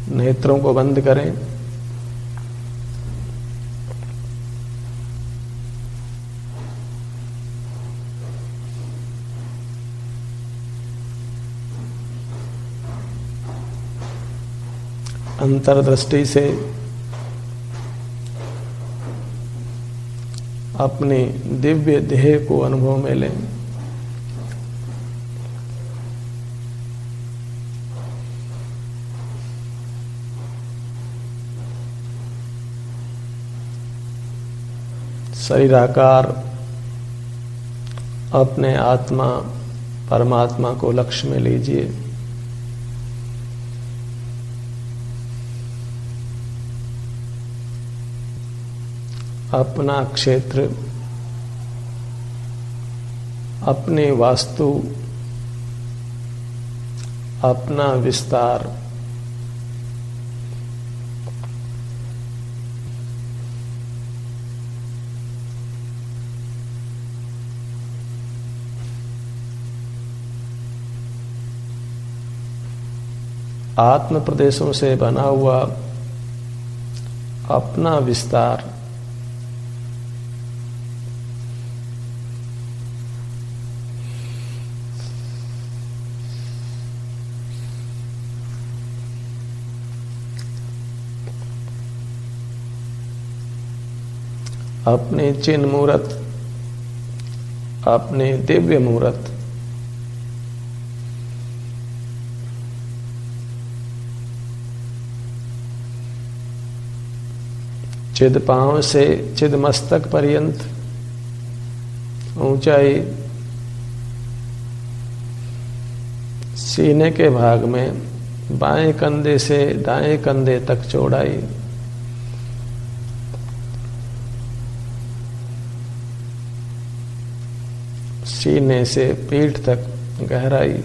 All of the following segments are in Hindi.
नेत्रों को बंद करें। अंतर्दृष्टि से अपने दिव्य देह को अनुभव में लें। शरीराकार अपने आत्मा परमात्मा को लक्ष्य में लीजिए। अपना क्षेत्र, अपने वास्तु, अपना विस्तार, आत्म प्रदेशों से बना हुआ अपना विस्तार, अपने चिन्ह मूर्त, अपने दिव्य मूर्त, चिद पांव से चिद मस्तक पर्यंत ऊंचाई, सीने के भाग में बाएं कंधे से दाएं कंधे तक चौड़ाई, सीने से पीठ तक गहराई,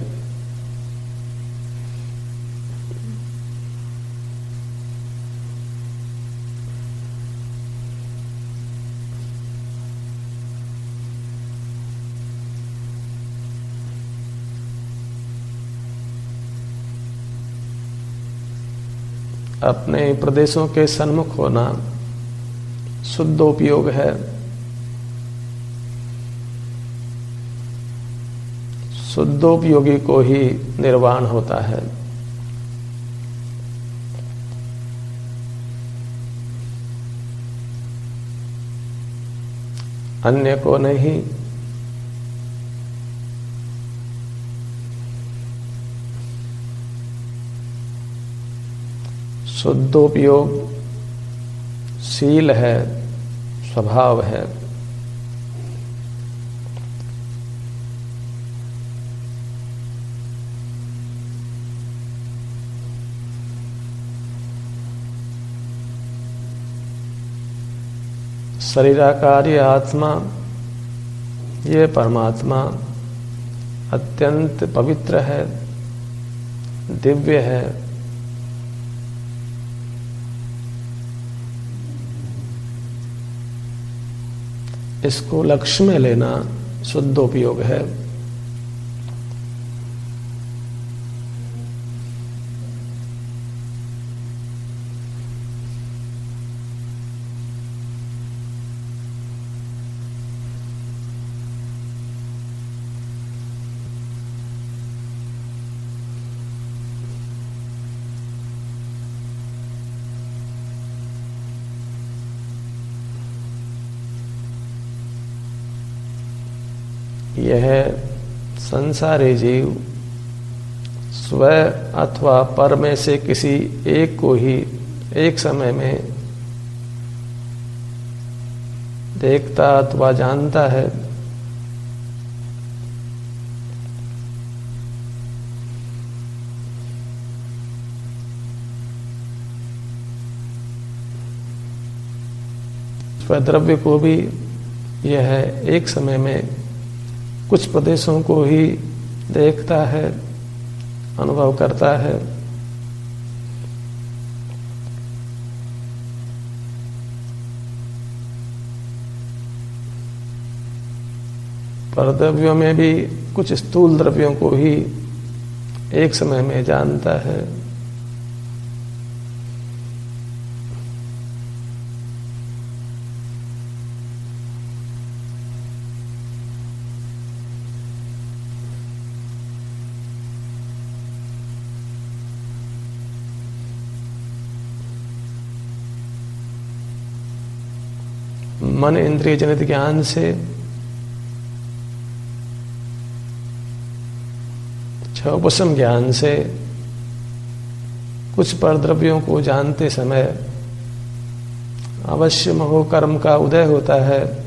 अपने प्रदेशों के सन्मुख होना शुद्धोपयोग है। शुद्धोपयोगी को ही निर्वाण होता है। अन्य को नहीं। शुद्धोपयोग शील है, स्वभाव है। शरीराकार ये आत्मा, ये परमात्मा अत्यंत पवित्र है, दिव्य है। इसको लक्ष्य में लेना शुद्धोपयोग है। यह संसारी जीव स्व अथवा पर में से किसी एक को ही एक समय में देखता अथवा जानता है। स्वद्रव्य को भी यह एक समय में कुछ प्रदेशों को ही देखता है, अनुभव करता है। पर द्रव्यों में भी कुछ स्थूल द्रव्यों को ही एक समय में जानता है। मन इंद्रिय जनित ज्ञान से, उपशम ज्ञान से कुछ परद्रव्यों को जानते समय अवश्य मोह कर्म का उदय होता है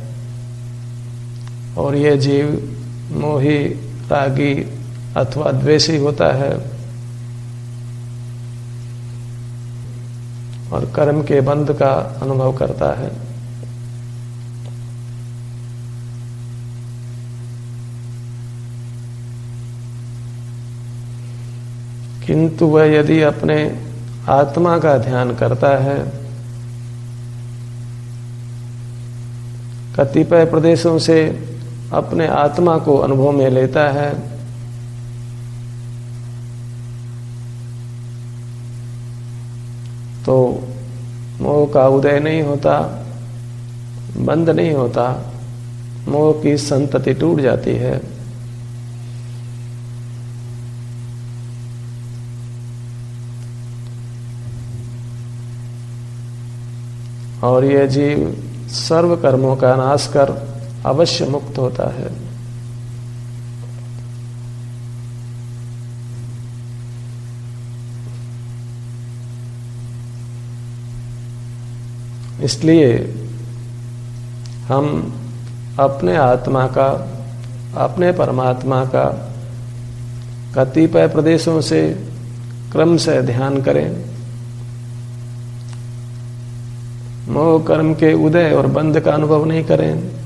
और यह जीव मोही, रागी अथवा द्वेषी होता है और कर्म के बंध का अनुभव करता है। किंतु वह यदि अपने आत्मा का ध्यान करता है, कतिपय प्रदेशों से अपने आत्मा को अनुभव में लेता है, तो मोह का उदय नहीं होता, बंद नहीं होता, मोह की संतति टूट जाती है। और यह जीव सर्व कर्मों का नाश कर अवश्य मुक्त होता है। इसलिए हम अपने आत्मा का, अपने परमात्मा का कतिपय प्रदेशों से क्रम से ध्यान करें। मोह कर्म के उदय और बंध का अनुभव नहीं करें।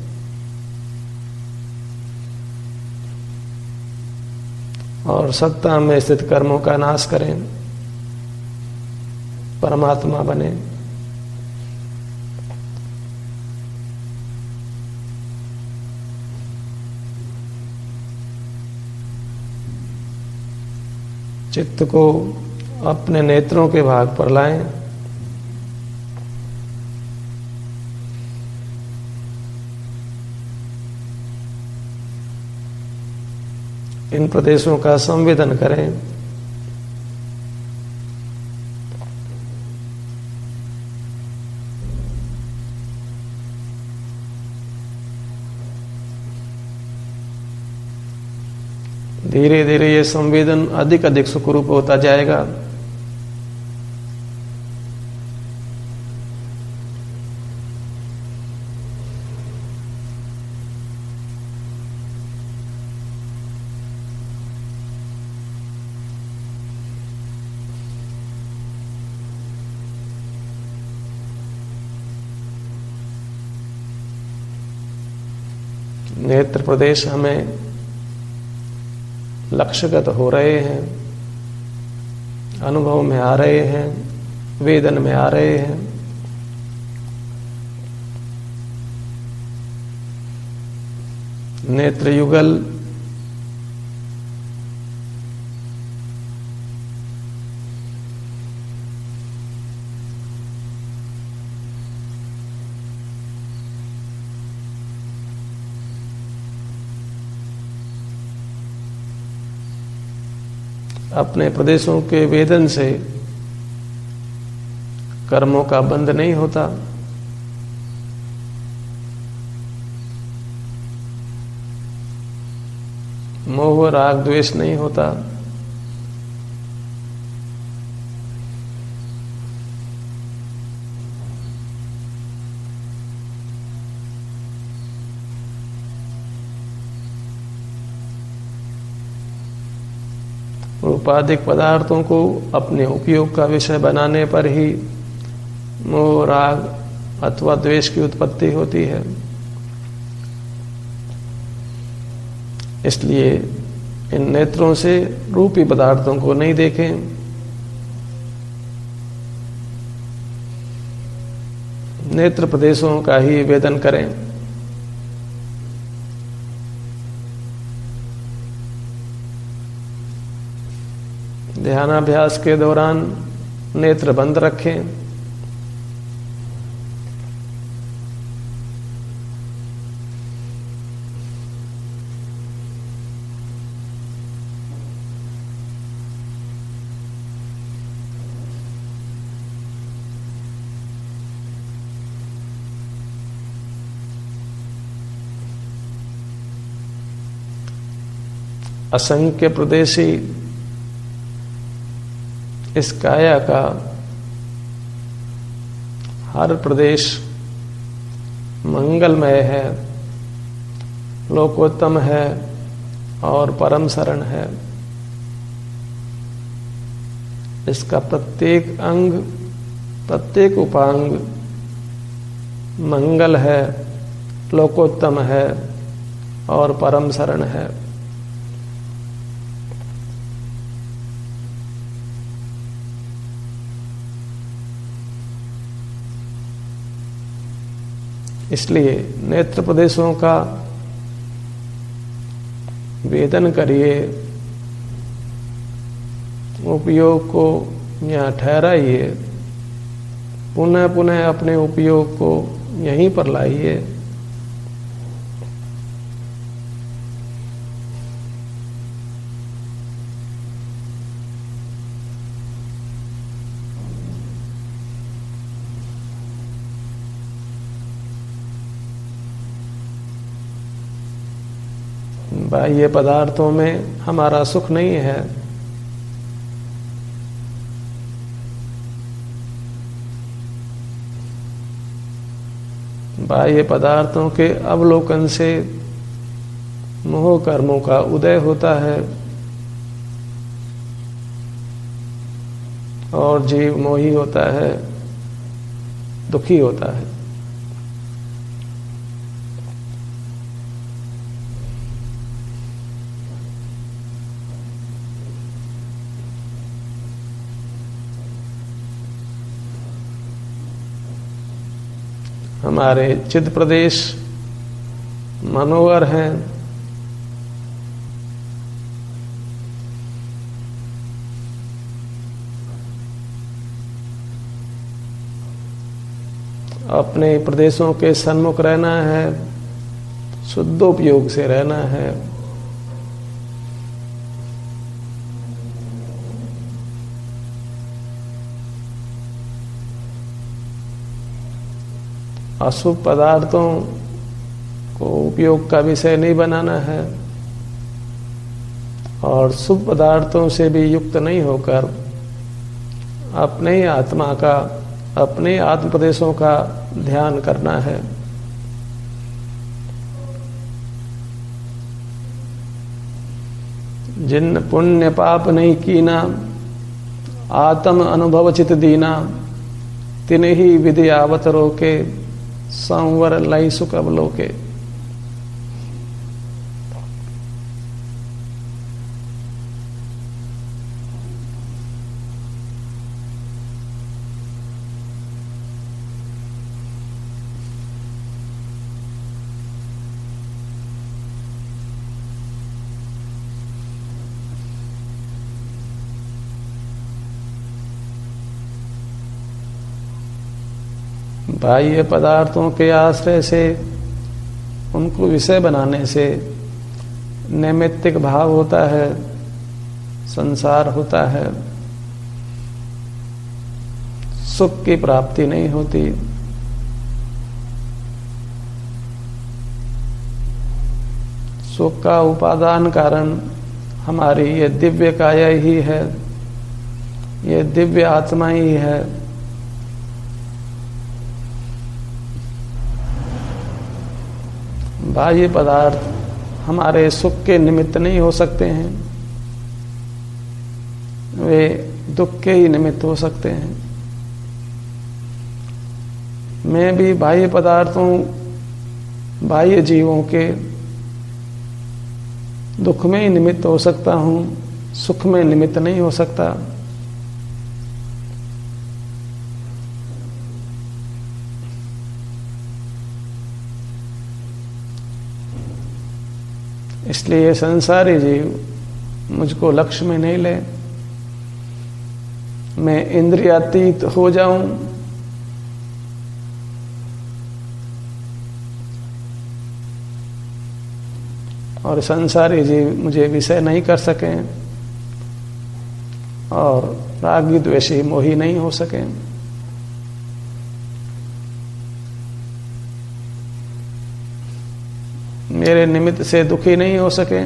और सत्ता में स्थित कर्मों का नाश करें, परमात्मा बने। चित्त को अपने नेत्रों के भाग पर लाएं। इन प्रदेशों का संवेदन करें। धीरे धीरे ये संवेदन अधिक अधिक सुखरूप होता जाएगा। नेत्र प्रदेश हमें लक्ष्यगत हो रहे हैं, अनुभव में आ रहे हैं, वेदन में आ रहे हैं। नेत्र युगल अपने प्रदेशों के वेदन से कर्मों का बंध नहीं होता। मोह राग द्वेष नहीं होता। उपाधिक पदार्थों को अपने उपयोग का विषय बनाने पर ही मोह राग अथवा द्वेष की उत्पत्ति होती है। इसलिए इन नेत्रों से रूपी पदार्थों को नहीं देखें। नेत्र प्रदेशों का ही वेदन करें। ध्यानाभ्यास के दौरान नेत्र बंद रखें। असंख्य प्रदेशी इस काया का हर प्रदेश मंगलमय है, लोकोत्तम है और परम शरण है। इसका प्रत्येक अंग, प्रत्येक उपांग मंगल है, लोकोत्तम है और परम शरण है। इसलिए नेत्र प्रदेशों का वेदन करिए, उपयोग को यहाँ ठहराइए, पुनः पुनः अपने उपयोग को यहीं पर लाइए। बाह्य पदार्थों में हमारा सुख नहीं है। बाह्य पदार्थों के अवलोकन से मोह कर्मों का उदय होता है और जीव मोही होता है, दुखी होता है। हमारे चित्त प्रदेश मनोहर हैं, अपने प्रदेशों के सन्मुख रहना है, शुद्धोपयोग से रहना है। अशुभ पदार्थों को उपयोग का विषय नहीं बनाना है और शुभ पदार्थों से भी युक्त नहीं होकर अपने ही आत्मा का, अपने आत्म प्रदेशों का ध्यान करना है। जिन पुण्य पाप नहीं कीना, आत्म अनुभव चित दीना, तिन्हि ही विद्यावत रोके, संवर लाई सुख अवलोके। बाह्य पदार्थों के आश्रय से, उनको विषय बनाने से नैमित्तिक भाव होता है, संसार होता है, सुख की प्राप्ति नहीं होती। सुख का उपादान कारण हमारी ये दिव्य काया ही है, ये दिव्य आत्मा ही है। बाह्य पदार्थ हमारे सुख के निमित्त नहीं हो सकते हैं, वे दुख के ही निमित्त हो सकते हैं। मैं भी बाह्य पदार्थों, बाह्य जीवों के दुख में ही निमित्त हो सकता हूं, सुख में निमित्त नहीं हो सकता। इसलिए संसारी जीव मुझको लक्ष्य में नहीं ले, मैं इंद्रियातीत हो जाऊं, और संसारी जीव मुझे विषय नहीं कर सकें और रागी द्वेषी मोही नहीं हो सकें। मेरे निमित्त से दुखी नहीं हो सके,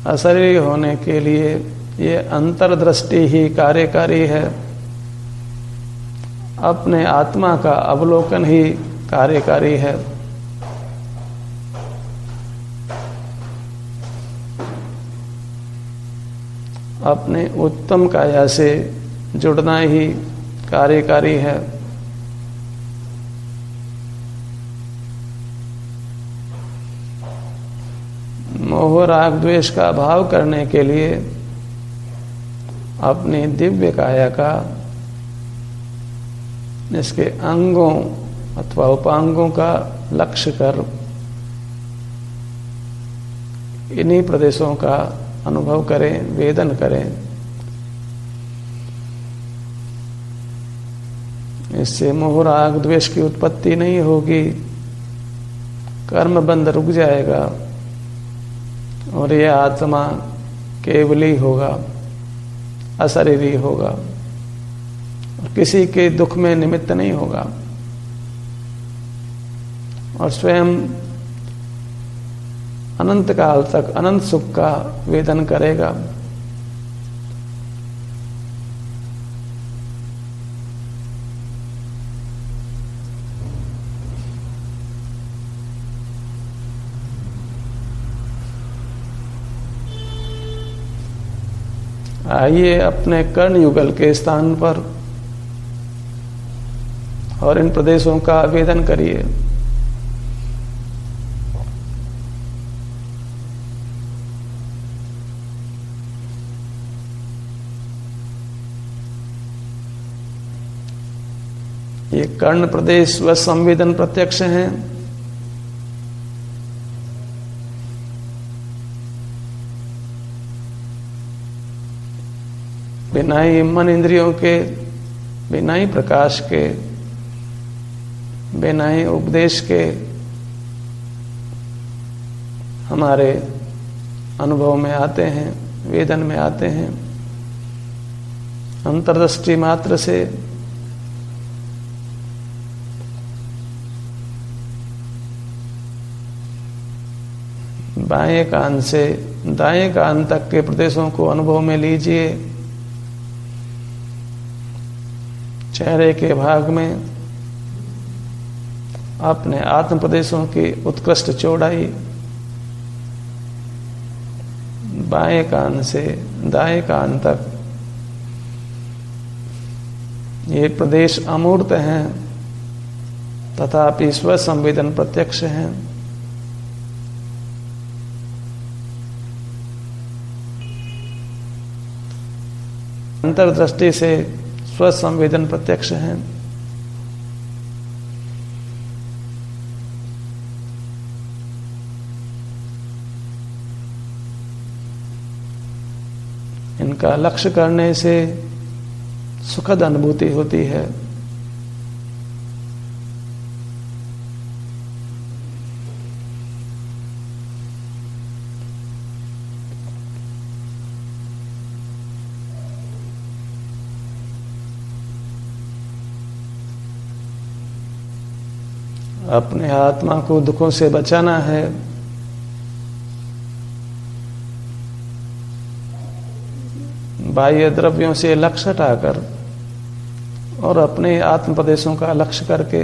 अशरीरी होने के लिए ये अंतर्दृष्टि ही कार्यकारी है, अपने आत्मा का अवलोकन ही कार्यकारी है। अपने उत्तम काया से जुड़ना ही कार्यकारी है। मोह राग द्वेष का भाव करने के लिए अपनी दिव्य काया का, इसके अंगों अथवा उपांगों का लक्ष्य कर इन्हीं प्रदेशों का अनुभव करें, वेदन करें। इससे मोह राग द्वेष की उत्पत्ति नहीं होगी, कर्म बंध रुक जाएगा और यह आत्मा केवली होगा, अशरीरी होगा और किसी के दुख में निमित्त नहीं होगा और स्वयं अनंत काल तक अनंत सुख का वेदन करेगा। आइए अपने कर्ण युगल के स्थान पर और इन प्रदेशों का वेदन करिए। ये कर्ण प्रदेश व संवेदन प्रत्यक्ष हैं। बिना ही मन इंद्रियों के, बिना ही प्रकाश के, बिना ही उपदेश के हमारे अनुभव में आते हैं, वेदन में आते हैं। अंतर्दृष्टि मात्र से बाएं कान से दाएं कान तक के प्रदेशों को अनुभव में लीजिए। चेहरे के भाग में अपने आत्म प्रदेशों की उत्कृष्ट चौड़ाई, बाएं कान से दाएं कान तक ये प्रदेश अमूर्त हैं तथापि स्व संवेदन प्रत्यक्ष हैं। अंतर्दृष्टि से स्व संवेदन प्रत्यक्ष हैं। इनका लक्ष्य करने से सुखद अनुभूति होती है। अपने आत्मा को दुखों से बचाना है। बाह्य द्रव्यों से लक्ष्य हटाकर और अपने आत्म प्रदेशों का लक्ष्य करके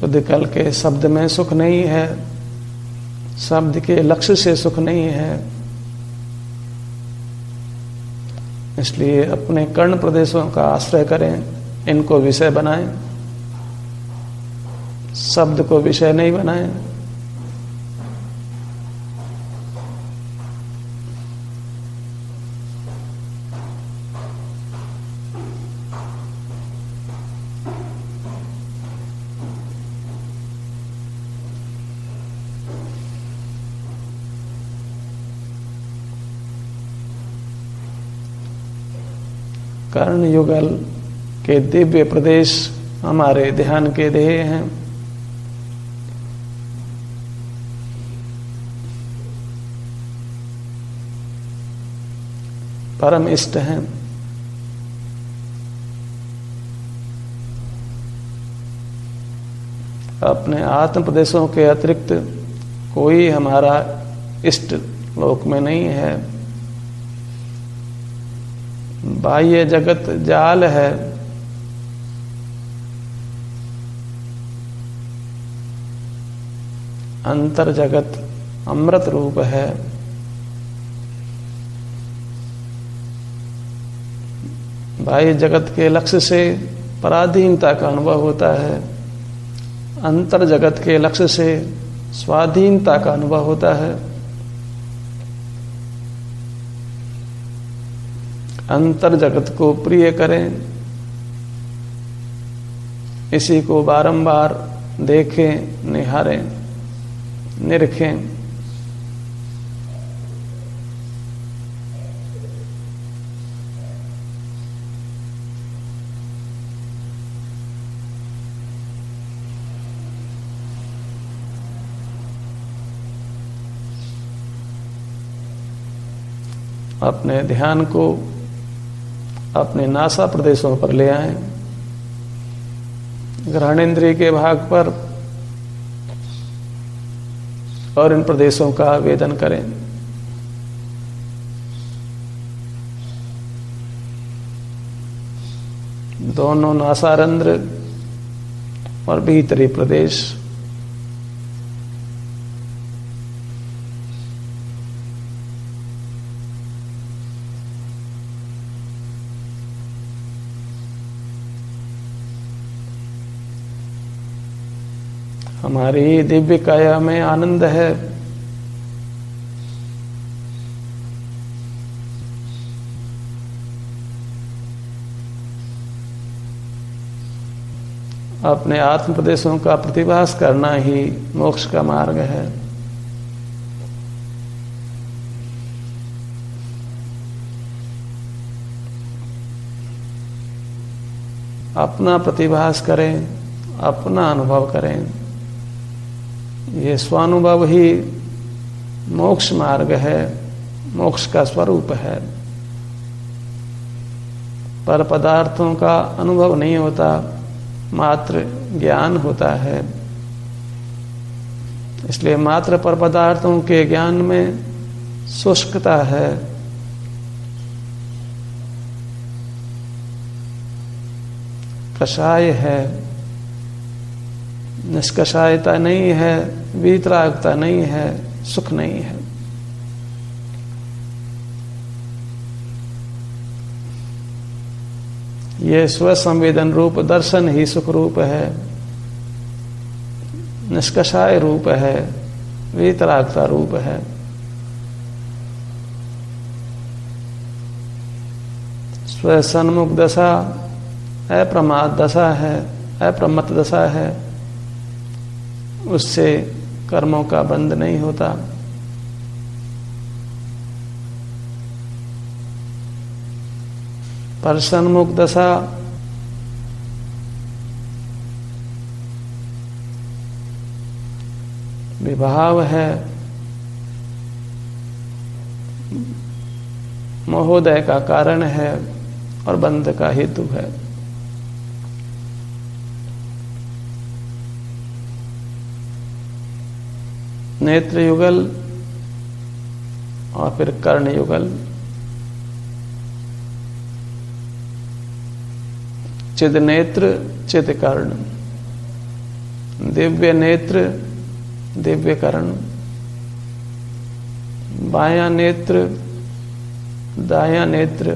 बुद्धिकल के शब्द में सुख नहीं है, शब्द के लक्ष्य से सुख नहीं है। इसलिए अपने कर्ण प्रदेशों का आश्रय करें, इनको विषय बनाएं, शब्द को विषय नहीं बनाएं। कर्ण युगल के दिव्य प्रदेश हमारे ध्यान के ध्येय हैं। परम इष्ट हैं। अपने आत्म प्रदेशों के अतिरिक्त कोई हमारा इष्ट लोक में नहीं है। बाह्य जगत जाल है, अंतर जगत अमृत रूप है। बाह्य जगत के लक्ष्य से पराधीनता का अनुभव होता है, अंतर जगत के लक्ष्य से स्वाधीनता का अनुभव होता है। अंतर जगत को प्रिय करें, इसी को बारंबार देखें, निहारें, निरखें। अपने ध्यान को अपने नासा प्रदेशों पर ले आएं, घ्राणेन्द्रिय के भाग पर, और इन प्रदेशों का वेदन करें। दोनों नासारंध्र और भीतरी प्रदेश। हमारी दिव्य काया में आनंद है। अपने आत्म प्रदेशों का प्रतिभास करना ही मोक्ष का मार्ग है। अपना प्रतिभास करें, अपना अनुभव करें। ये स्वानुभव ही मोक्ष मार्ग है, मोक्ष का स्वरूप है। पर पदार्थों का अनुभव नहीं होता, मात्र ज्ञान होता है। इसलिए मात्र पर पदार्थों के ज्ञान में शुष्कता है। कषाय है, निष्कषायता नहीं है, वीतरागता नहीं है, सुख नहीं है। ये स्वसंवेदन रूप दर्शन ही सुख रूप है, निष्कषाय रूप है, वीतरागता रूप है। स्वसन्मुख दशा अप्रमाद दशा है, अप्रमत्त दशा है। उससे कर्मों का बंध नहीं होता। पर सन्मुख दशा विभाव है, महोदय का कारण है और बंध का हेतु है। नेत्र युगल और फिर कर्ण युगल। चिद नेत्र चिद कर्ण, दिव्य नेत्र दिव्य कर्ण, बायां नेत्र दायां नेत्र,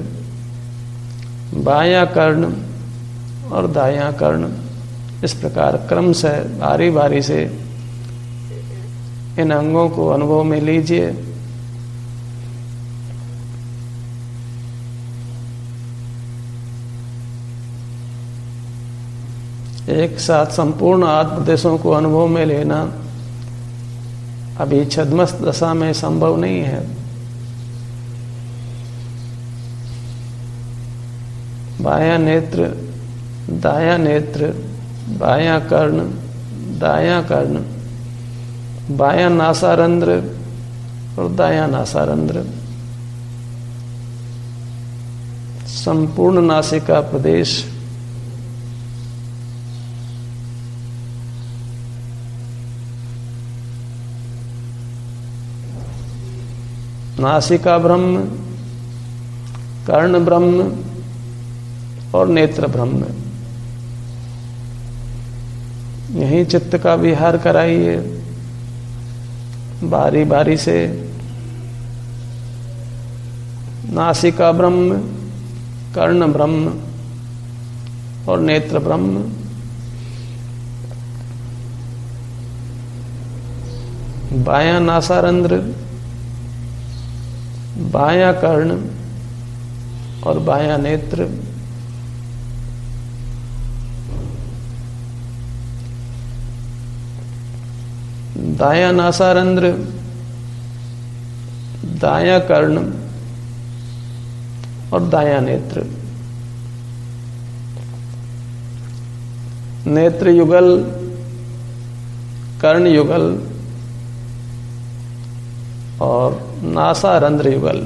बायां कर्ण और दायां कर्ण। इस प्रकार क्रम से बारी बारी से इन अंगों को अनुभव में लीजिए। एक साथ संपूर्ण आत्मदेशों को अनुभव में लेना अभी छद्मस्त दशा में संभव नहीं है। बायां नेत्र, दायां नेत्र, बायां कर्ण, दायां कर्ण, बायां नासारंध्र और दायां नासारंध्र, संपूर्ण नासिका प्रदेश, नासिका ब्रह्म, कर्ण ब्रह्म और नेत्र ब्रह्म। यही चित्त का विहार कराइए बारी बारी से। नासिका ब्रह्म, कर्ण ब्रह्म और नेत्र ब्रह्म। बायां नासारंध्र, बायां कर्ण और बायां नेत्र। दायां नासारंध्र, दायां कर्ण और दायां नेत्र। नेत्र युगल, कर्ण युगल और नासारंध्र युगल।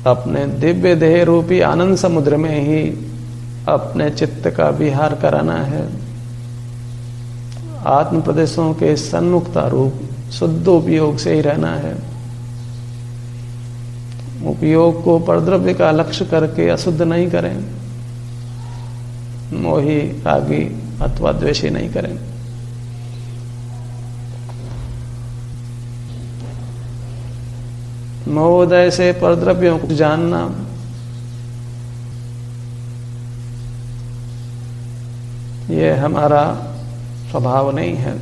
अपने दिव्य देह रूपी आनंद समुद्र में ही अपने चित्त का विहार कराना है। आत्म प्रदेशों के सन्मुखता रूप शुद्ध उपयोग से ही रहना है। उपयोग को परद्रव्य का लक्ष्य करके अशुद्ध नहीं करें, मोही रागी अथवा द्वेषी नहीं करें। मोहोदय से परद्रव्यों को जानना, यह हमारा स्वभाव नहीं है।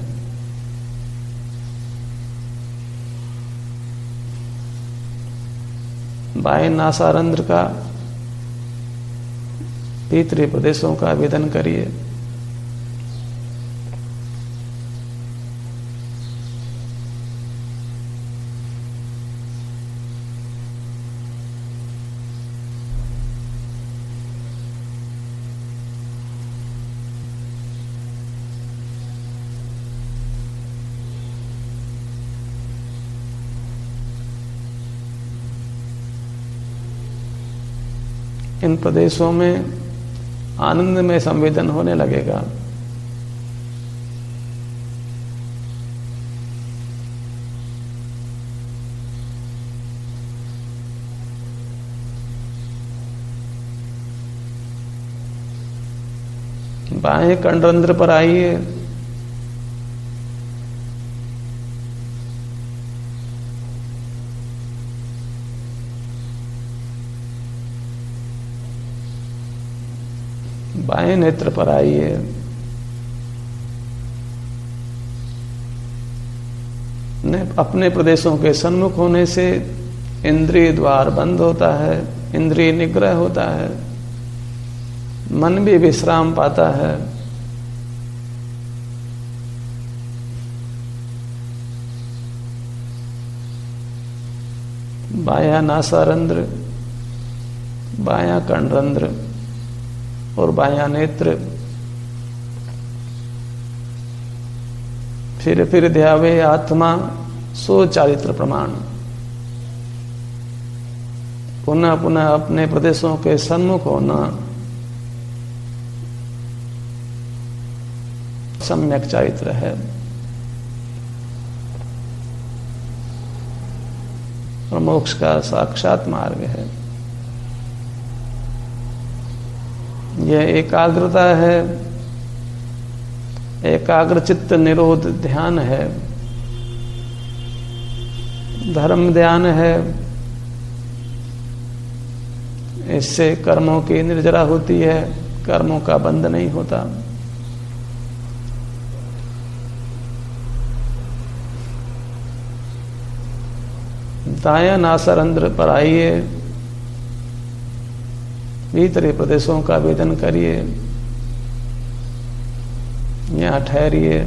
बाएं नासारंध्र का, भीतरी प्रदेशों का वेदन करिए। इन प्रदेशों में आनंद में संवेदन होने लगेगा। बाएं कंडरंध्र पर आइए। बाएं नेत्र पर आइए। अपने प्रदेशों के सन्मुख होने से इंद्रिय द्वार बंद होता है, इंद्रिय निग्रह होता है, मन भी विश्राम पाता है। बायां नासारंध्र, बायां कर्णरंध्र और बायां नेत्र। फिर ध्यावे आत्मा सो चारित्र प्रमाण। पुनः पुनः अपने प्रदेशों के सन्मुख होना सम्यक चारित्र है। और मोक्ष का साक्षात मार्ग है। यह एकाग्रता है, एकाग्र चित्त निरोध ध्यान है, धर्म ध्यान है। इससे कर्मों की निर्जरा होती है, कर्मों का बंध नहीं होता। दायां नासारंध्र पर आइए, भीतरी प्रदेशों का वेदन करिए। यहाँ ठहरिए।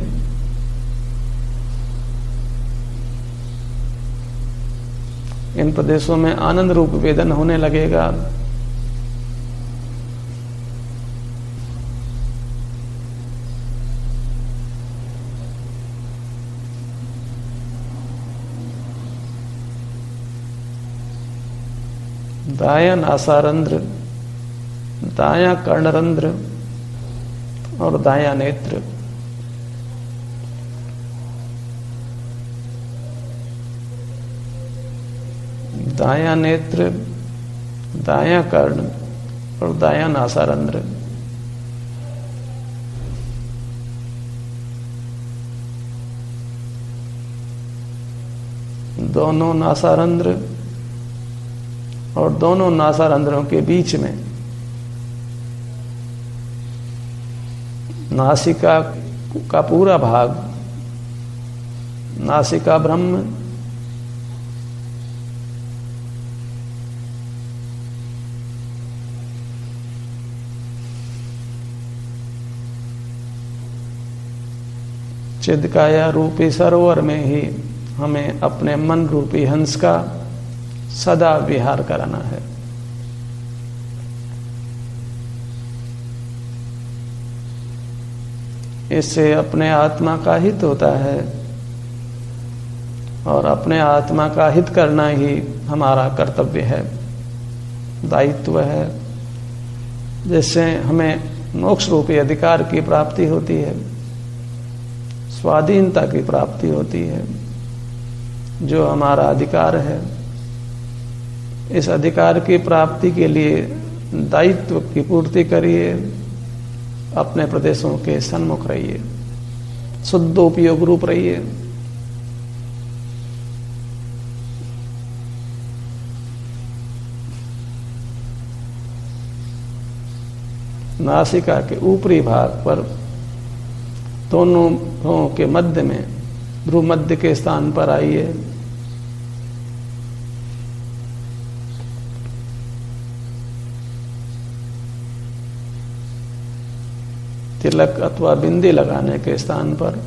इन प्रदेशों में आनंद रूप वेदन होने लगेगा। दायां नासारंध्र, दायां कर्णरंध्र और दायां नेत्र। दायां नेत्र, दायां कर्ण और दायां नासारंध्र। दोनों नासारंध्र और दोनों नासारंध्रों के बीच में नासिका का पूरा भाग, नासिका ब्रह्म, चिदकाया रूपी सरोवर में ही हमें अपने मन रूपी हंस का सदा विहार कराना है। इससे अपने आत्मा का हित होता है और अपने आत्मा का हित करना ही हमारा कर्तव्य है, दायित्व है, जिससे हमें मोक्ष रूपी अधिकार की प्राप्ति होती है, स्वाधीनता की प्राप्ति होती है। जो हमारा अधिकार है, इस अधिकार की प्राप्ति के लिए दायित्व की पूर्ति करिए, अपने प्रदेशों के सन्मुख रहिए, शुद्ध उपयोग रूप रहिए। नासिका के ऊपरी भाग पर दोनों भ्रुओं के मध्य में, भ्रू मध्य के स्थान पर आइए। तिलक अथवा बिंदी लगाने के स्थान पर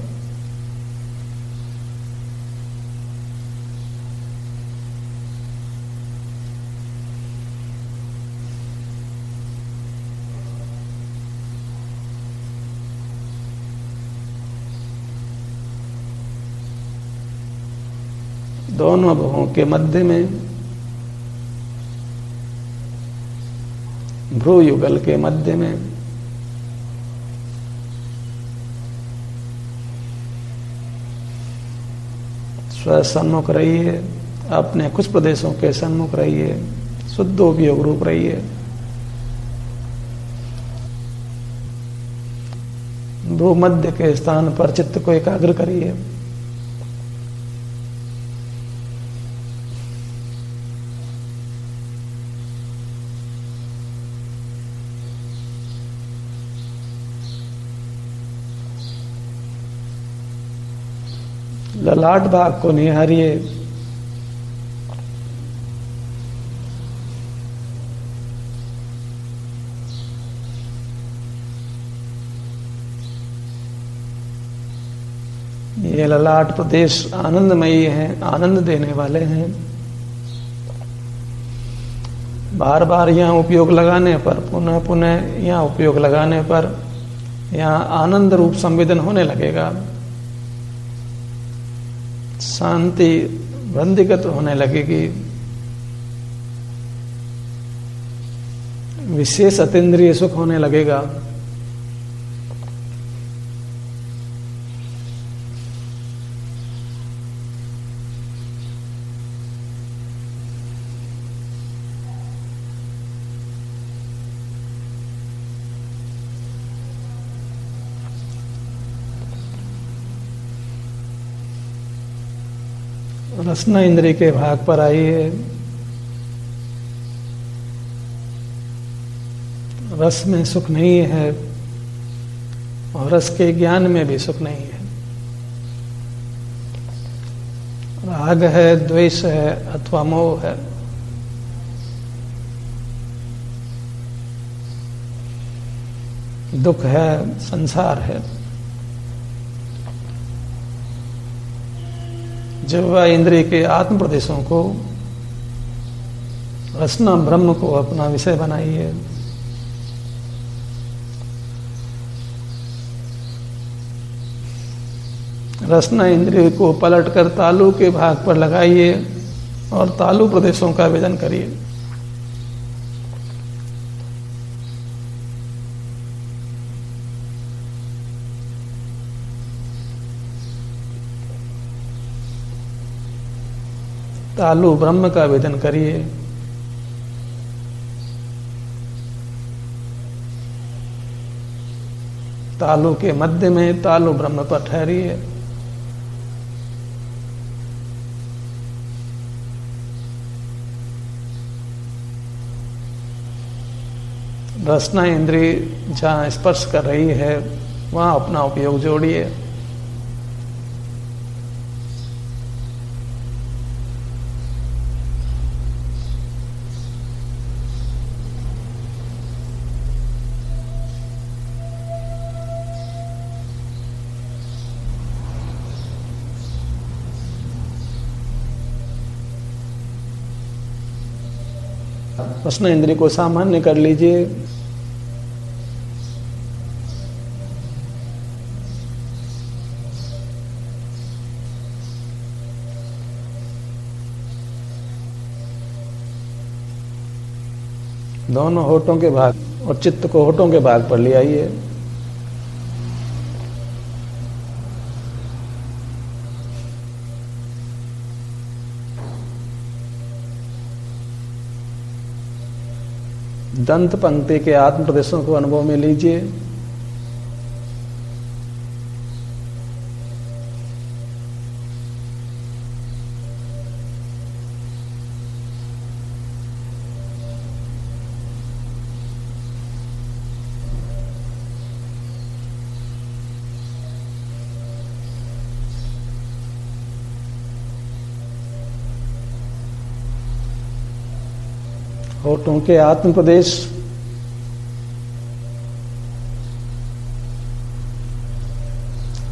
दोनों भुवों के मध्य में, भ्रू युगल के मध्य में सन्मुख रहिए, अपने कुछ प्रदेशों के सन्मुख रहिए, शुद्ध उपयोग रूप रहिए। भूमध्य के स्थान पर चित्त को एकाग्र करिए। ललाट भाग को निहारिए। ये ललाट प्रदेश आनंदमयी हैं, आनंद देने वाले हैं। बार बार यहाँ उपयोग लगाने पर, पुनः पुनः यहाँ उपयोग लगाने पर यहाँ आनंद रूप संवेदन होने लगेगा, शांति वृद्धिगत होने लगेगी, विशेष अतीन्द्रिय सुख होने लगेगा। रसना इंद्रिय के भाग पर आइए। रस में सुख नहीं है और रस के ज्ञान में भी सुख नहीं है। राग है, द्वेष है अथवा मोह है। दुख है, संसार है। जिह्वा इंद्रिय के आत्म प्रदेशों को, रसना ब्रह्म को अपना विषय बनाइए। रसना इंद्रिय को पलटकर तालु के भाग पर लगाइए और तालु प्रदेशों का वेदन करिए। तालु ब्रह्म का वेदन करिए। तालु के मध्य में तालु ब्रह्म पर ठहरिए। रसना इंद्रिय जहाँ स्पर्श कर रही है वहाँ अपना उपयोग जोड़िए। रसना इंद्रिय को सामान्य कर लीजिए। दोनों होठों के भाग और चित्त को होठों के भाग पर ले आइए। दंत पंक्ति के आत्म प्रदेशों को अनुभव में लीजिए। होठों के आत्म प्रदेश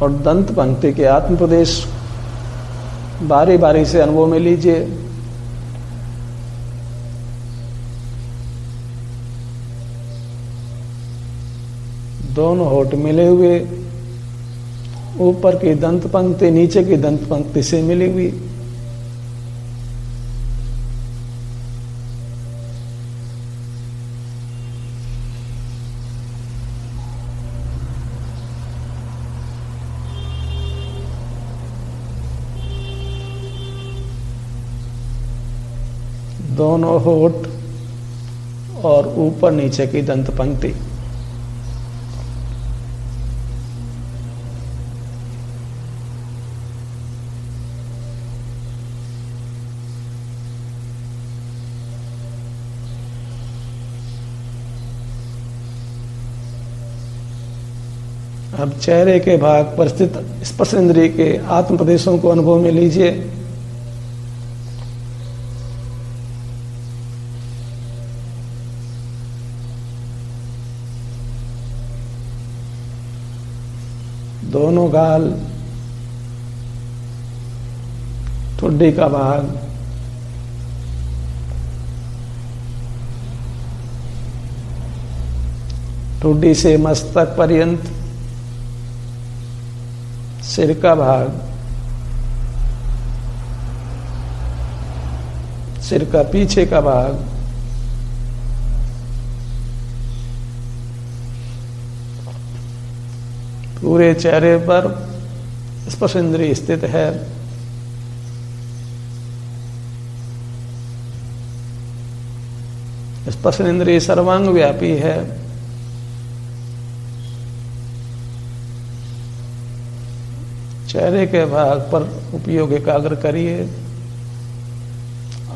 और दंत पंक्ति के आत्म प्रदेश बारी बारी से अनुभव में लीजिए। दोनों होठ मिले हुए, ऊपर की दंत पंक्ति नीचे की दंत पंक्ति से मिली हुई। दोनों होठ और ऊपर नीचे की दंत पंक्ति। अब चेहरे के भाग पर स्थित स्पर्श इंद्रिय के आत्म प्रदेशों को अनुभव में लीजिए। दोनों गाल, ठुड्डी का भाग, ठुड्डी से मस्तक पर्यंत, सिर का भाग, सिर का पीछे का भाग, पूरे चेहरे पर स्पर्श इंद्रिय स्थित है। स्पर्श इंद्रिय सर्वांग व्यापी है। चेहरे के भाग पर उपयोग एकाग्र करिए।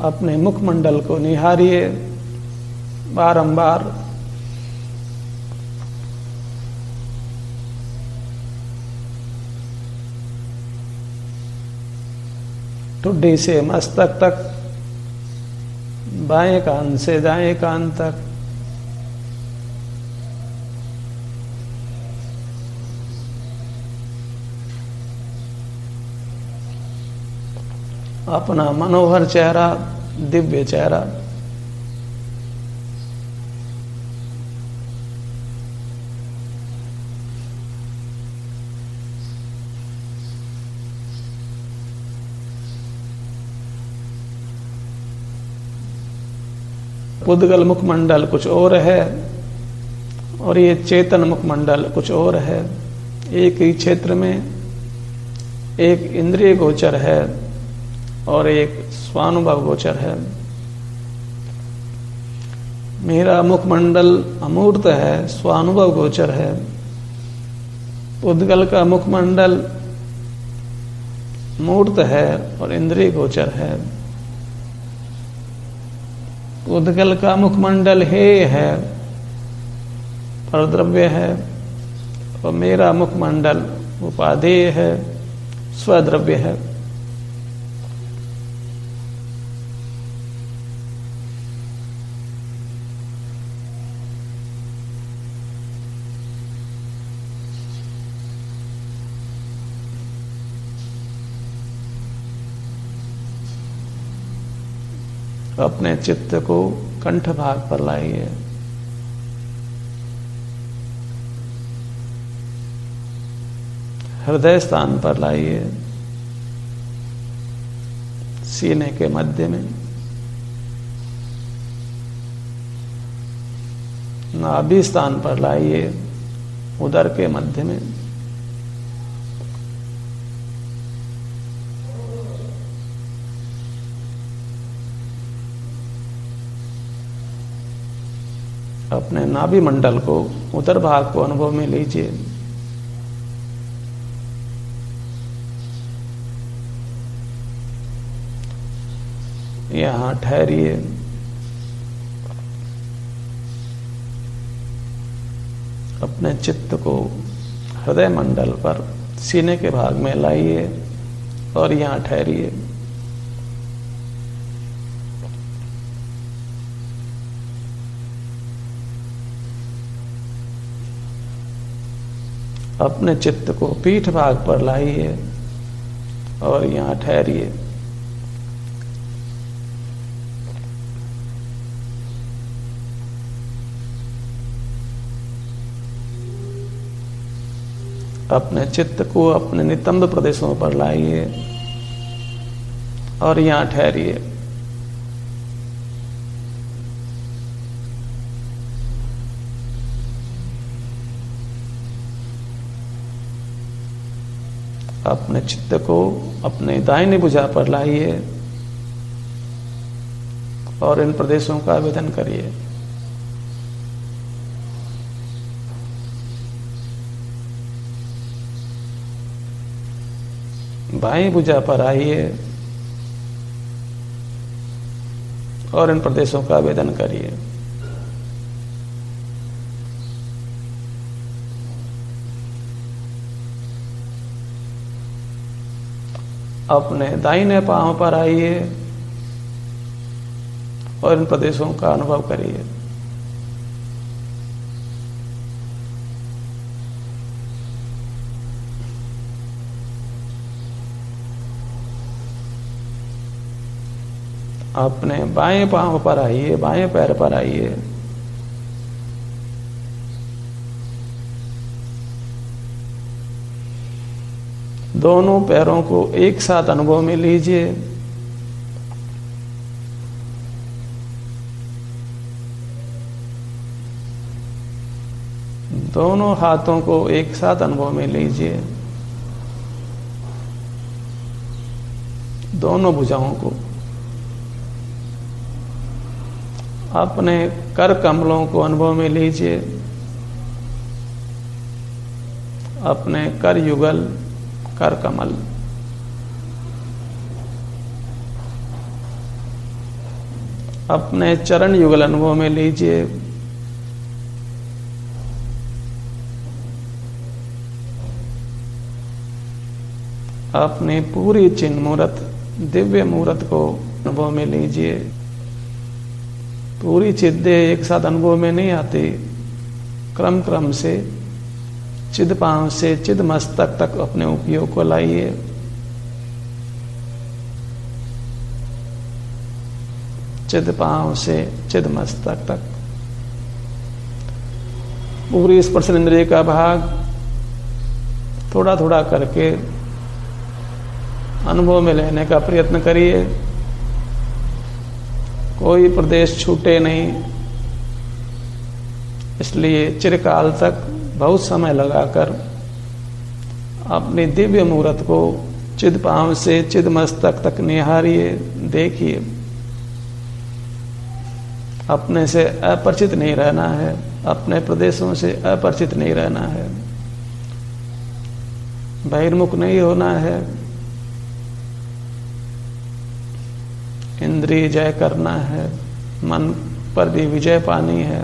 अपने मुखमंडल को निहारिए बारंबार। ठुड्डी से मस्तक तक, बाएं कान से दाएं कान तक, अपना मनोहर चेहरा, दिव्य चेहरा। पुद्गल मुखमंडल कुछ और है और ये चेतन मुखमंडल कुछ और है। एक ही क्षेत्र में एक इंद्रिय गोचर है और एक स्वानुभव गोचर है। मेरा मुखमंडल अमूर्त है, स्वानुभव गोचर है। पुद्गल का मुखमंडल मूर्त है और इंद्रिय गोचर है। पुद्गल का मुखमंडल हेय है, परद्रव्य है, और मेरा मुखमंडल उपादेय है, स्वद्रव्य है। अपने चित्त को कंठ भाग पर लाइए। हृदय स्थान पर लाइए, सीने के मध्य में। नाभि स्थान पर लाइए, उदर के मध्य में। अपने नाभि मंडल को, उदर भाग को अनुभव में लीजिए। यहां ठहरिए। अपने चित्त को हृदय मंडल पर, सीने के भाग में लाइए और यहां ठहरिए। अपने चित्त को पीठ भाग पर लाइए और यहां ठहरिए। अपने चित्त को अपने नितंब प्रदेशों पर लाइए और यहां ठहरिए। अपने चित्त को अपने दाहिनी भुजा पर लाइए और इन प्रदेशों का वेदन करिए। बाईं भुजा पर आइए और इन प्रदेशों का वेदन करिए। अपने दाहिने पांव पर आइए और इन प्रदेशों का अनुभव करिए। अपने बाएं पांव पर आइए, बाएं पैर पर आइए। दोनों पैरों को एक साथ अनुभव में लीजिए। दोनों हाथों को एक साथ अनुभव में लीजिए। दोनों भुजाओं को, अपने कर कमलों को अनुभव में लीजिए। अपने कर युगल, कर कमल। अपने चरण युगल अनुभव में लीजिए। अपनी पूरी चिन्ह मूर्त, दिव्य मूर्त को अनुभव में लीजिए। पूरी चिद्दे एक साथ अनुभव में नहीं आती, क्रम क्रम से चिद पांव से चिद मस्तक तक अपने उपयोग को लाइए। चिद पांव से चिद मस्तक तक। पूरी स्पर्श इंद्रिय का भाग थोड़ा थोड़ा करके अनुभव में लेने का प्रयत्न करिए। कोई प्रदेश छूटे नहीं, इसलिए चिरकाल तक बहुत समय लगाकर अपनी दिव्य मूर्त को चिद पांव से चिद मस्तक तक निहारिए, देखिए। अपने से अपरिचित नहीं रहना है, अपने प्रदेशों से अपरिचित नहीं रहना है, बहिर्मुख नहीं होना है, इंद्रिय जय करना है, मन पर भी विजय पानी है।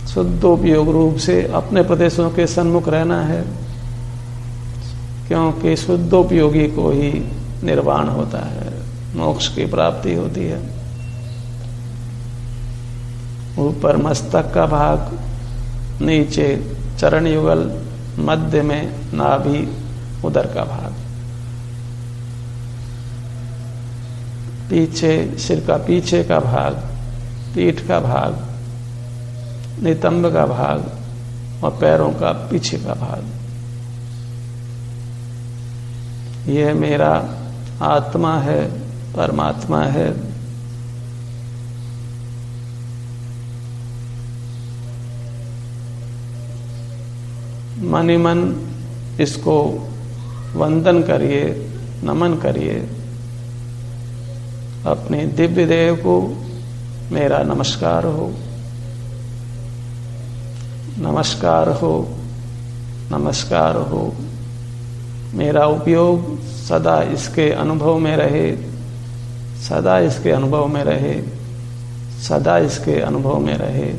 शुद्धोपयोग रूप से अपने प्रदेशों के सन्मुख रहना है, क्योंकि शुद्धोपयोगी को ही निर्वाण होता है, मोक्ष की प्राप्ति होती है। ऊपर मस्तक का भाग, नीचे चरण युगल, मध्य में नाभि, उदर का भाग, पीछे सिर का पीछे का भाग, पीठ का भाग, नितंब का भाग और पैरों का पीछे का भाग। यह मेरा आत्मा है, परमात्मा है। मन ही मन इसको वंदन करिए, नमन करिए। अपने दिव्य देह को मेरा नमस्कार हो, नमस्कार हो, नमस्कार हो। मेरा उपयोग सदा इसके अनुभव में रहे, सदा इसके अनुभव में रहे, सदा इसके अनुभव में रहे।